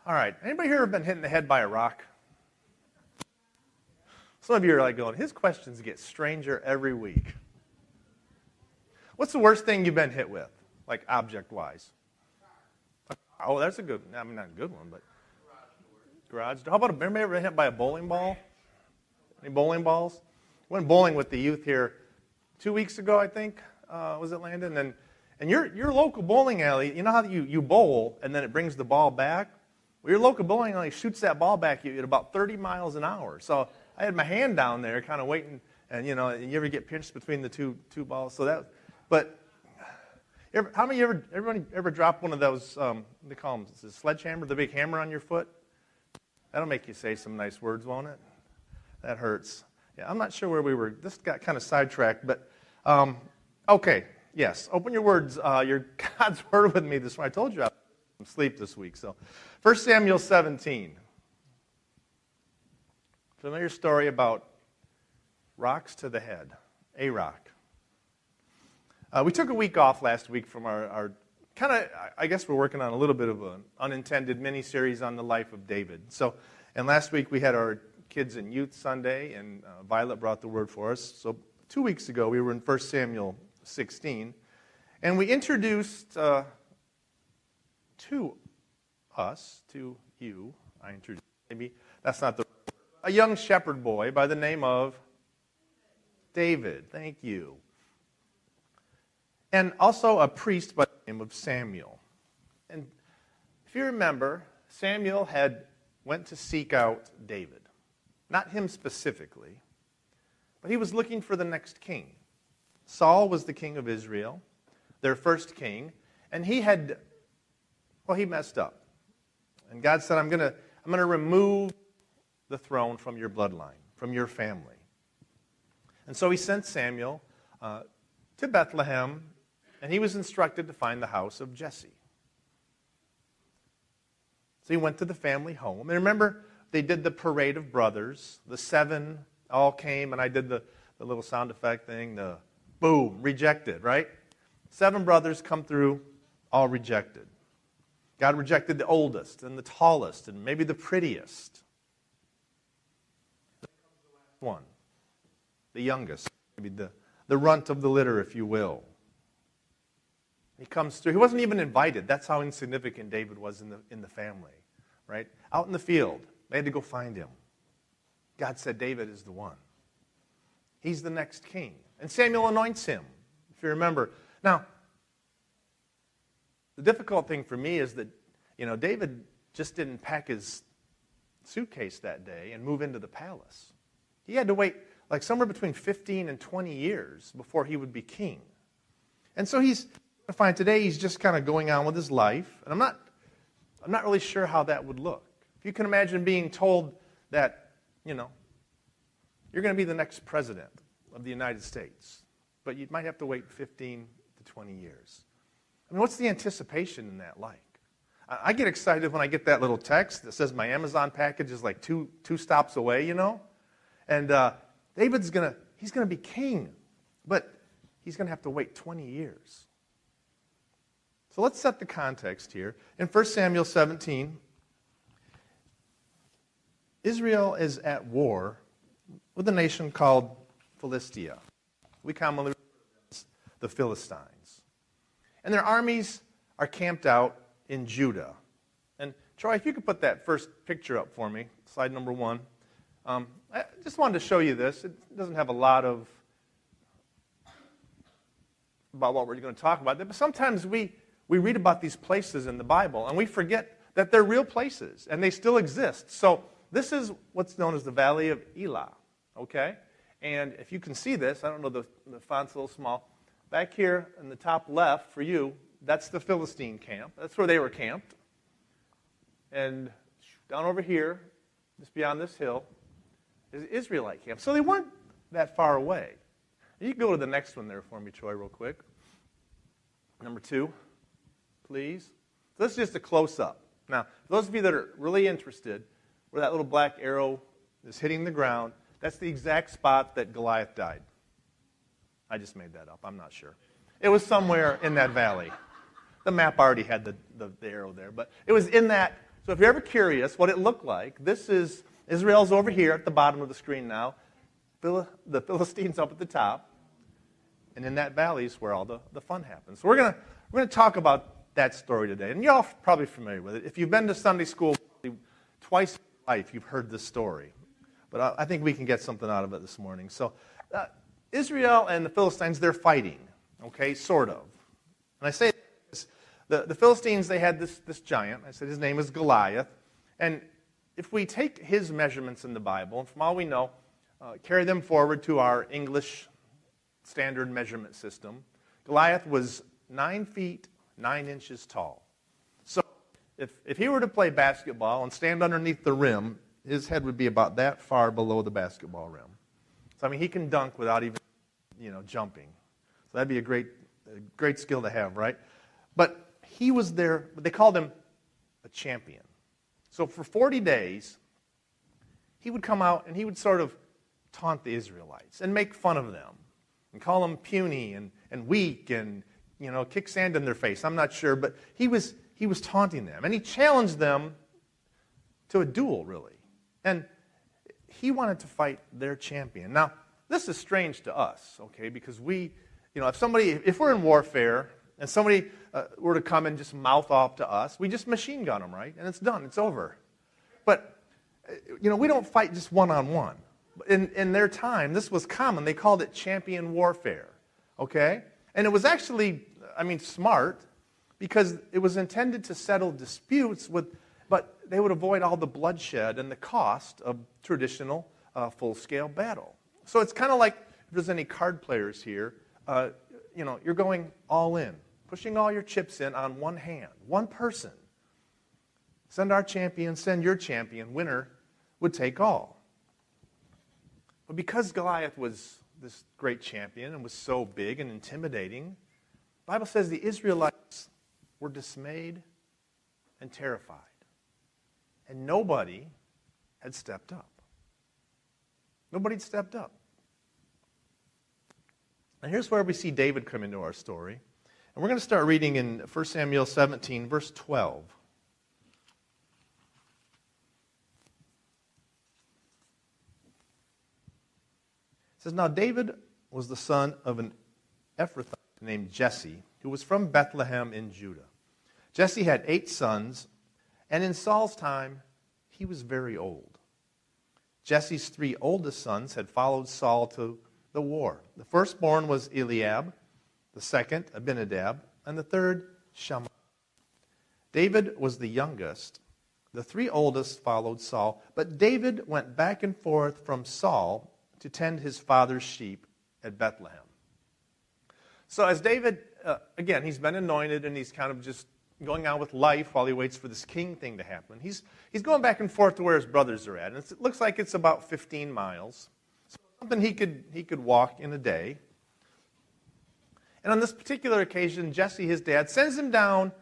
All right. Anybody here ever been hit in the head by a rock? Some of you are like going, his questions get stranger every week. What's the worst thing you've been hit with, like object-wise? Oh, that's a good, I mean, not a good one, but garage door. How about, anybody ever been hit by a bowling ball? Any bowling balls? Went bowling with the youth here 2 weeks ago, I think, was it, Landon? And your local bowling alley, you know how you bowl and then it brings the ball back? Well, your local bowling alley shoots that ball back at about 30 miles an hour. So I had my hand down there kind of waiting, and you ever get pinched between the two balls? So that, but how many everyone ever dropped one of those, they call them the sledgehammer, the big hammer on your foot? That'll make you say some nice words, won't it? That hurts. Yeah, I'm not sure where we were. This got kind of sidetracked, but okay, yes. Open your words, your God's word with me this morning. I told you I was from sleep this week. So 1 Samuel 17. Familiar story about rocks to the head, a rock. We took a week off last week from our kind of, I guess we're working on a little bit of an unintended mini-series on the life of David. And last week we had our Kids and Youth Sunday, and Violet brought the word for us. So 2 weeks ago we were in 1 Samuel 16, and we introduced to you, I introduced, maybe that's not the a young shepherd boy by the name of David. Thank you. And also a priest by the name of Samuel. And if you remember, Samuel went to seek out David. Not him specifically, but he was looking for the next king. Saul was the king of Israel, their first king, and he messed up. And God said, I'm going to remove the throne from your bloodline, from your family. And so he sent Samuel to Bethlehem, and he was instructed to find the house of Jesse. So he went to the family home. And remember, they did the parade of brothers. The 7 all came, and I did the little sound effect thing, the boom, rejected, right? 7 brothers come through, all rejected. God rejected the oldest and the tallest and maybe the prettiest. One, the youngest, maybe the runt of the litter, if you will. He comes through. He wasn't even invited. That's how insignificant David was in the family, right? Out in the field, they had to go find him. God said David is the one. He's the next king. And Samuel anoints him, if you remember. Now, the difficult thing for me is that, David just didn't pack his suitcase that day and move into the palace. He had to wait like somewhere between 15 and 20 years before he would be king. And so he's just kind of going on with his life. And I'm not really sure how that would look. If you can imagine being told that, you're going to be the next president of the United States, but you might have to wait 15 to 20 years. I mean, what's the anticipation in that like? I get excited when I get that little text that says my Amazon package is like two stops away, And David's he's going to be king, but he's going to have to wait 20 years. So let's set the context here. In 1 Samuel 17, Israel is at war with a nation called Philistia. We commonly refer to them as the Philistines. And their armies are camped out in Judah. And Troy, if you could put that first picture up for me, slide number 1. I just wanted to show you this. It doesn't have a lot about what we're going to talk about. But sometimes we read about these places in the Bible, and we forget that they're real places, and they still exist. So this is what's known as the Valley of Elah, okay? And if you can see this, I don't know, the font's a little small. Back here in the top left for you, that's the Philistine camp. That's where they were camped. And down over here, just beyond this hill, is the Israelite camp. So they weren't that far away. You can go to the next one there for me, Troy, real quick. Number 2, please. So this is just a close-up. Now, for those of you that are really interested, where that little black arrow is hitting the ground, that's the exact spot that Goliath died. I just made that up. I'm not sure. It was somewhere in that valley. The map already had the arrow there, but it was in that So if you're ever curious what it looked like, this is Israel's over here at the bottom of the screen now. The Philistines up at the top. And in that valley is where all the fun happens. So we're gonna talk about that story today. And you're all probably familiar with it. If you've been to Sunday school twice in your life, you've heard this story. But I think we can get something out of it this morning. So Israel and the Philistines, they're fighting, okay, sort of. And I say this, the Philistines, they had this giant. I said his name is Goliath. And if we take his measurements in the Bible, and from all we know, carry them forward to our English standard measurement system, Goliath was 9 feet, 9 inches tall. So if he were to play basketball and stand underneath the rim, his head would be about that far below the basketball rim. So, I mean, he can dunk without even, jumping. So that'd be a great skill to have, right? But he was there, they called him a champion. So for 40 days, he would come out and he would sort of taunt the Israelites and make fun of them and call them puny and weak and, kick sand in their face. I'm not sure, but he was taunting them. And he challenged them to a duel, really. And he wanted to fight their champion. Now, this is strange to us, okay, because if we're in warfare and somebody were to come and just mouth off to us, we just machine gun them, right? And it's done, it's over. But, we don't fight just one-on-one. In their time, this was common. They called it champion warfare, okay? And it was actually, smart, because it was intended to settle disputes but they would avoid all the bloodshed and the cost of traditional full-scale battle. So it's kind of like, if there's any card players here, you're going all in, pushing all your chips in on one hand, one person. Send our champion, send your champion, winner would take all. But because Goliath was this great champion and was so big and intimidating, the Bible says the Israelites were dismayed and terrified. And nobody had stepped up. Nobody had stepped up. And here's where we see David come into our story. And we're going to start reading in 1 Samuel 17, verse 12. It says, "Now David was the son of an Ephrathite named Jesse, who was from Bethlehem in Judah. Jesse had 8 sons, and in Saul's time, he was very old. Jesse's 3 oldest sons had followed Saul to the war. The firstborn was Eliab, the second Abinadab, and the third Shammah. David was the youngest. The 3 oldest followed Saul, but David went back and forth from Saul to tend his father's sheep at Bethlehem." So as David, again, he's been anointed and he's kind of just going on with life while he waits for this king thing to happen. He's going back and forth to where his brothers are at. And it looks like it's about 15 miles. So something he could walk in a day. And on this particular occasion, Jesse, his dad, sends him down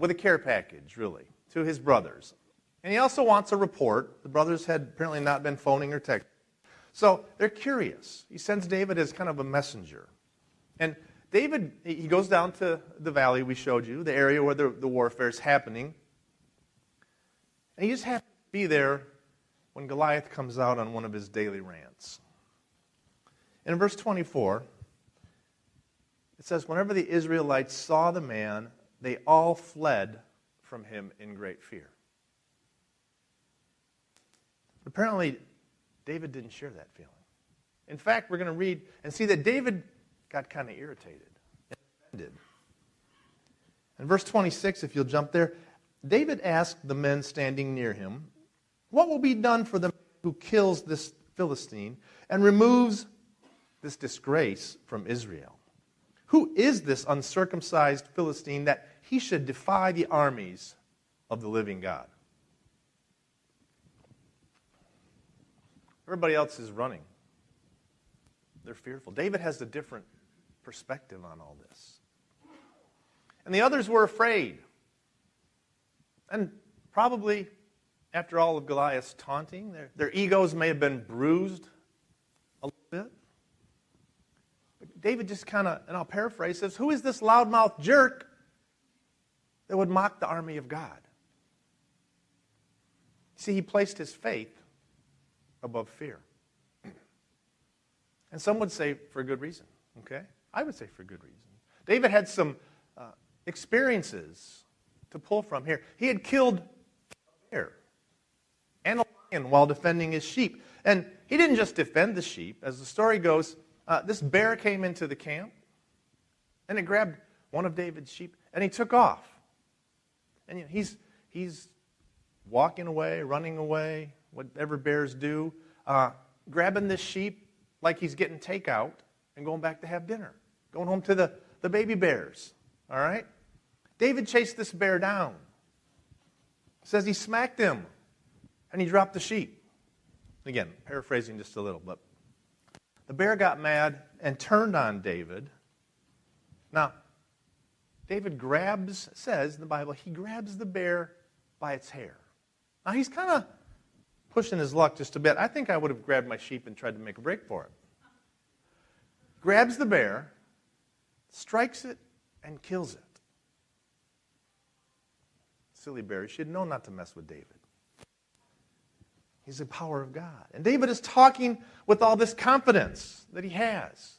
with a care package, really, to his brothers. And he also wants a report. The brothers had apparently not been phoning or texting. So they're curious. He sends David as kind of a messenger. And David, he goes down to the valley we showed you, the area where the warfare is happening. And he just happens to be there when Goliath comes out on one of his daily rants. And in verse 24, it says, "Whenever the Israelites saw the man, they all fled from him in great fear." But apparently, David didn't share that feeling. In fact, we're going to read and see that David got kind of irritated and offended. In verse 26, if you'll jump there, David asked the men standing near him, "What will be done for the man who kills this Philistine and removes this disgrace from Israel? Who is this uncircumcised Philistine that he should defy the armies of the living God?" Everybody else is running. They're fearful. David has a different perspective on all this. And the others were afraid. And probably, after all of Goliath's taunting, their egos may have been bruised a little bit. But David just kind of, and I'll paraphrase, says, "Who is this loudmouth jerk that would mock the army of God?" See, he placed his faith above fear. And some would say for a good reason, okay? I would say for good reason. David had some experiences to pull from here. He had killed a bear and a lion while defending his sheep. And he didn't just defend the sheep. As the story goes, this bear came into the camp, and it grabbed one of David's sheep, and he took off. And you know, he's walking away, running away, whatever bears do, grabbing this sheep like he's getting takeout and going back to have dinner, going home to the baby bears, all right? David chased this bear down. It says he smacked him, and he dropped the sheep. Again, paraphrasing just a little, but the bear got mad and turned on David. Now, David says in the Bible, he grabs the bear by its hair. Now, he's kind of pushing his luck just a bit. I think I would have grabbed my sheep and tried to make a break for it. Grabs the bear, strikes it, and kills it. Silly bear. He should know not to mess with David. He's the power of God. And David is talking with all this confidence that he has.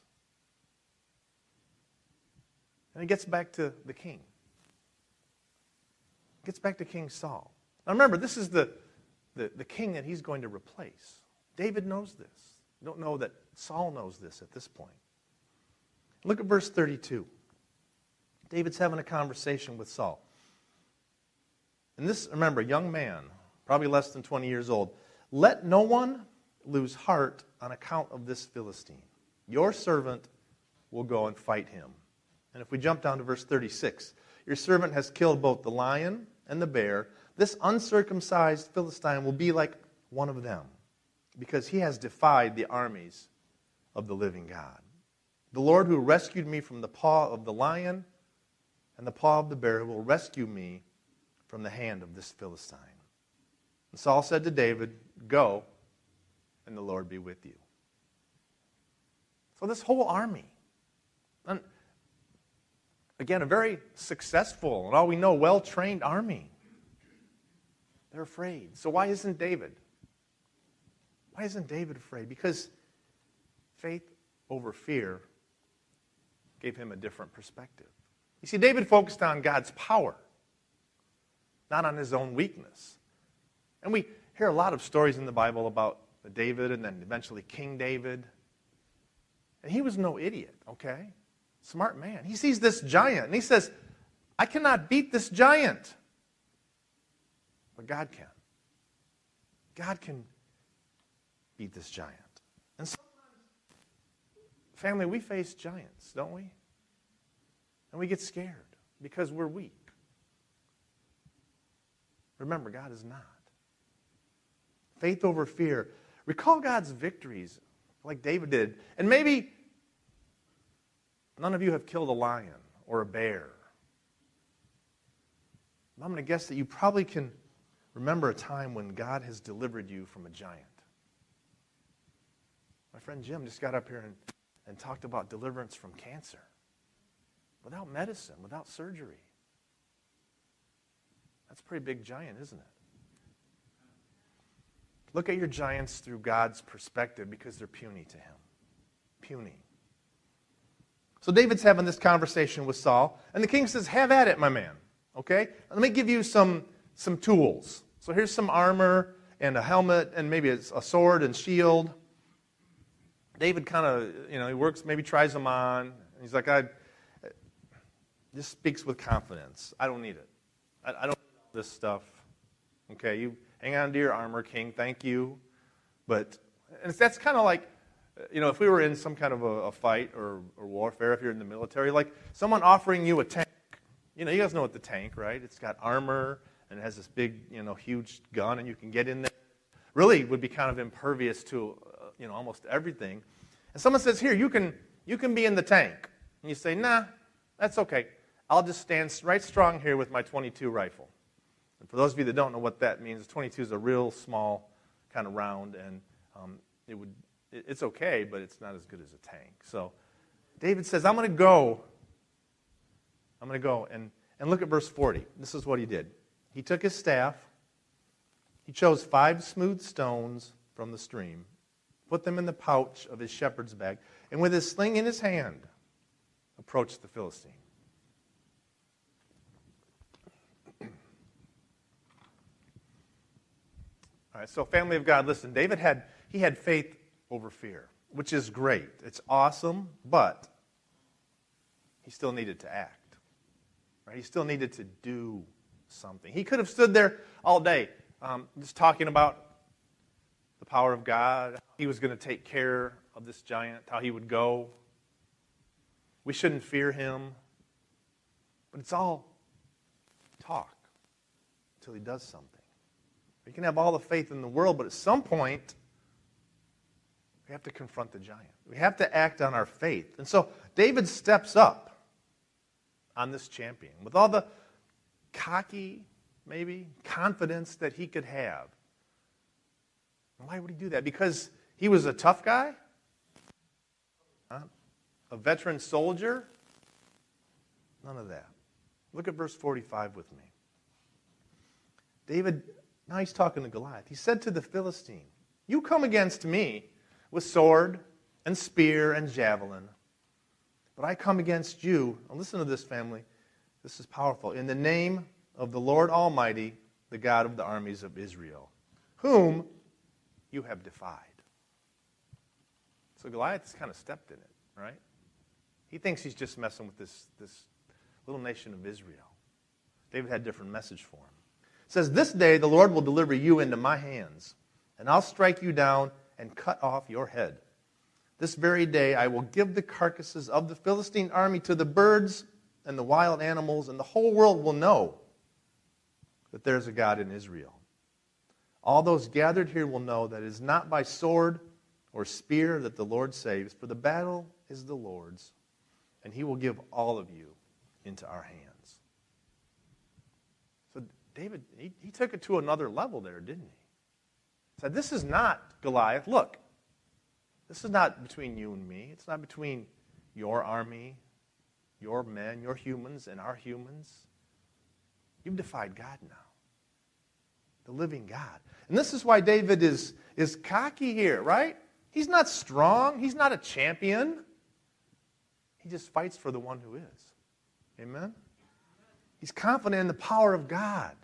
And he gets back to the king. Gets back to King Saul. Now remember, this is the king that he's going to replace. David knows this. You don't know that Saul knows this at this point. Look at verse 32. David's having a conversation with Saul. And this, remember, a young man, probably less than 20 years old. Let no one lose heart on account of this Philistine. Your servant will go and fight him. And if we jump down to verse 36, your servant has killed both the lion and the bear. This uncircumcised Philistine will be like one of them, because he has defied the armies of the living God. The Lord who rescued me from the paw of the lion and the paw of the bear will rescue me from the hand of this Philistine. And Saul said to David, go, and the Lord be with you. So this whole army, and again, a very successful, and all we know, well-trained army. They're afraid. So why isn't David? Why isn't David afraid? Because faith over fear gave him a different perspective. You see, David focused on God's power, not on his own weakness. And we hear a lot of stories in the Bible about David and then eventually King David. And he was no idiot, okay? Smart man. He sees this giant and he says, I cannot beat this giant. But God can. God can beat this giant. And sometimes, family, we face giants, don't we? And we get scared because we're weak. Remember, God is not. Faith over fear. Recall God's victories like David did. And maybe none of you have killed a lion or a bear. I'm going to guess that you probably can remember a time when God has delivered you from a giant. My friend Jim just got up here and talked about deliverance from cancer. Without medicine, without surgery. That's a pretty big giant, isn't it? Look at your giants through God's perspective because they're puny to him. Puny. So David's having this conversation with Saul, and the king says, have at it, my man. Okay? Let me give you some tools. So here's some armor and a helmet and maybe a sword and shield. David kind of, he works, maybe tries them on. And he's like, just speaks with confidence. I don't need it. I don't need this stuff. Okay, you hang on to your armor, king. Thank you. But that's kind of like, if we were in some kind of a fight or warfare, if you're in the military, like someone offering you a tank. You guys know what the tank, right? It's got armor and it has this big, huge gun, and you can get in there. Really would be kind of impervious to, almost everything. And someone says, here, you can be in the tank. And you say, nah, that's okay. I'll just stand right strong here with my .22 rifle. And for those of you that don't know what that means, 22 is a real small kind of round, and it's okay, but it's not as good as a tank. So David says, I'm going to go, and look at verse 40. This is what he did. He took his staff, He chose 5 smooth stones from the stream, put them in the pouch of his shepherd's bag, and with his sling in his hand, approached the Philistine. All right, so family of God, listen, David had faith over fear, which is great. It's awesome, but he still needed to act. Right? He still needed to do something. He could have stood there all day just talking about the power of God. He was going to take care of this giant, how he would go. We shouldn't fear him. But it's all talk until he does something. You can have all the faith in the world, but at some point, we have to confront the giant. We have to act on our faith. And so David steps up on this champion with all the cocky, maybe, confidence that he could have. And why would he do that? Because he was a tough guy? Huh? A veteran soldier? None of that. Look at verse 45 with me. David, now he's talking to Goliath. He said to the Philistine, "You come against me with sword and spear and javelin, but I come against you." Now listen to this, family. This is powerful. "In the name of the Lord Almighty, the God of the armies of Israel, whom you have defied." So Goliath has kind of stepped in it, right? He thinks he's just messing with this little nation of Israel. David had a different message for him. It says, "This day the Lord will deliver you into my hands, and I'll strike you down and cut off your head. This very day I will give the carcasses of the Philistine army to the birds and the wild animals, and the whole world will know that there's a God in Israel. All those gathered here will know that it is not by sword or spear that the Lord saves, for the battle is the Lord's, and he will give all of you into our hands." So David, he took it to another level there, didn't he? He said, this is not Goliath. Look, this is not between you and me. It's not between your army, your men, your humans, and our humans. You've defied God now, the living God. And this is why David is cocky here, right? He's not strong. He's not a champion. He just fights for the one who is. Amen? He's confident in the power of God.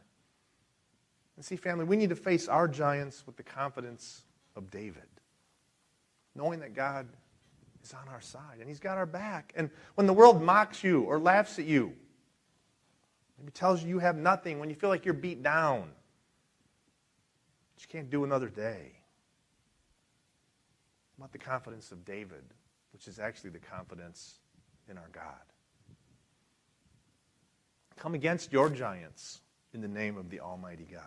And see, family, we need to face our giants with the confidence of David, knowing that God is on our side and he's got our back. And when the world mocks you or laughs at you, maybe tells you you have nothing, when you feel like you're beat down, that you can't do another day, about the confidence of David, which is actually the confidence in our God. Come against your giants in the name of the Almighty God.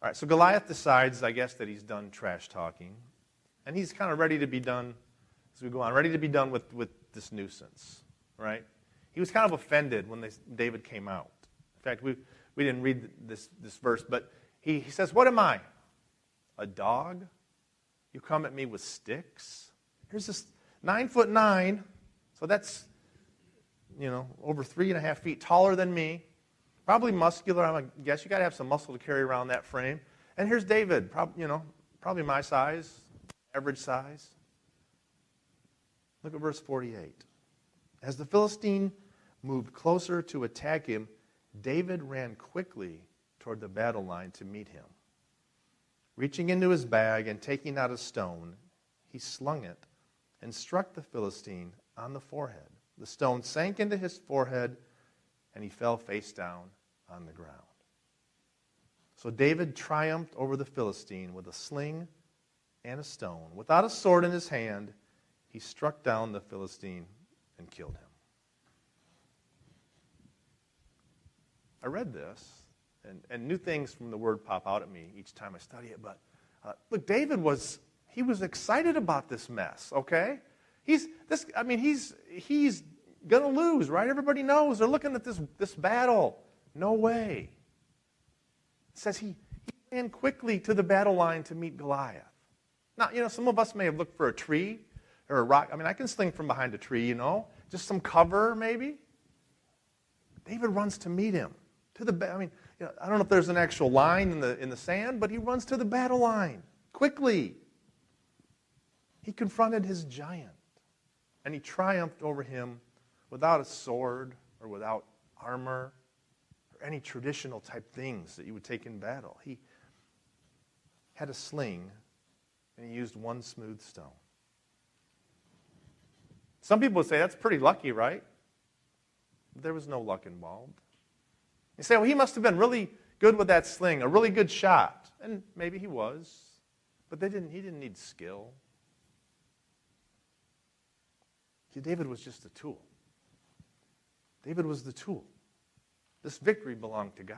All right, so Goliath decides, I guess, that he's done trash talking. And he's kind of ready to be done, as we go on, ready to be done with this nuisance, right? He was kind of offended when David came out. In fact, we didn't read this verse, but he says, "What am I? A dog? You come at me with sticks?" Here's this 9'9", so that's, over 3.5 feet taller than me. Probably muscular. I guess you got to have some muscle to carry around that frame. And here's David, probably my size, average size. Look at verse 48. As the Philistine moved closer to attack him, David ran quickly toward the battle line to meet him. Reaching into his bag and taking out a stone, he slung it and struck the Philistine on the forehead. The stone sank into his forehead, and he fell face down on the ground. So David triumphed over the Philistine with a sling and a stone. Without a sword in his hand, he struck down the Philistine and killed him. I read this, and new things from the Word pop out at me each time I study it. But look, David was excited about this mess. Okay, he's gonna lose, right? Everybody knows they're looking at this battle. No way. It says he ran quickly to the battle line to meet Goliath. Now, some of us may have looked for a tree or a rock. I can sling from behind a tree, just some cover maybe. David runs to meet him, to the I mean, I don't know if there's an actual line in the sand, but he runs to the battle line quickly. He confronted his giant, and he triumphed over him without a sword or without armor or any traditional type things that you would take in battle. He had a sling, and he used one smooth stone. Some people would say that's pretty lucky, right? There was no luck involved. You say, well, he must have been really good with that sling, a really good shot. And maybe he was, but he didn't need skill. See, David was just a tool. David was the tool. This victory belonged to God.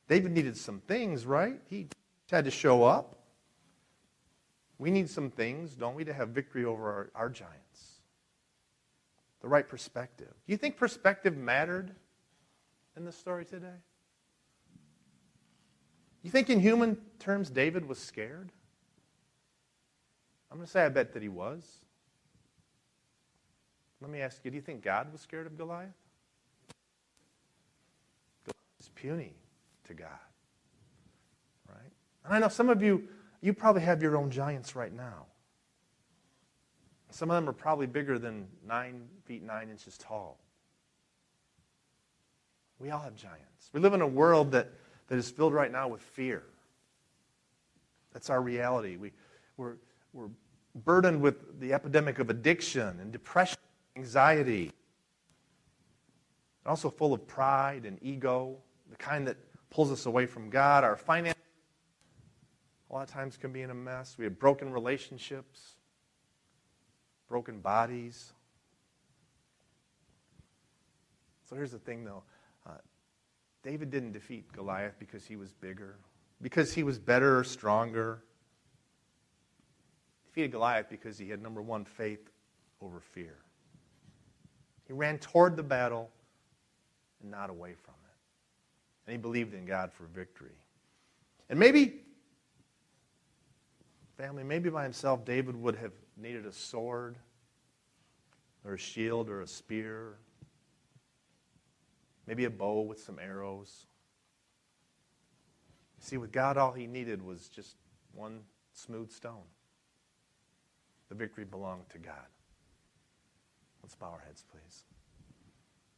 David needed some things, right? He had to show up. We need some things, don't we, to have victory over our giants. The right perspective. Do you think perspective mattered in this story today? You think in human terms David was scared? I'm going to say I bet that he was. Let me ask you, do you think God was scared of Goliath? Goliath is puny to God. Right? And I know some of you probably have your own giants right now. Some of them are probably bigger than 9 feet 9 inches tall. We all have giants. We live in a world that is filled right now with fear. That's our reality. We're burdened with the epidemic of addiction and depression, anxiety. And also full of pride and ego, the kind that pulls us away from God. Our finances a lot of times can be in a mess. We have broken relationships, broken bodies. So here's the thing, though. David didn't defeat Goliath because he was bigger, because he was better or stronger. He defeated Goliath because he had, number one, faith over fear. He ran toward the battle and not away from it. And he believed in God for victory. And maybe, family, maybe by himself David would have needed a sword or a shield or a spear, maybe a bow with some arrows. See, with God, all he needed was just one smooth stone. The victory belonged to God. Let's bow our heads, please.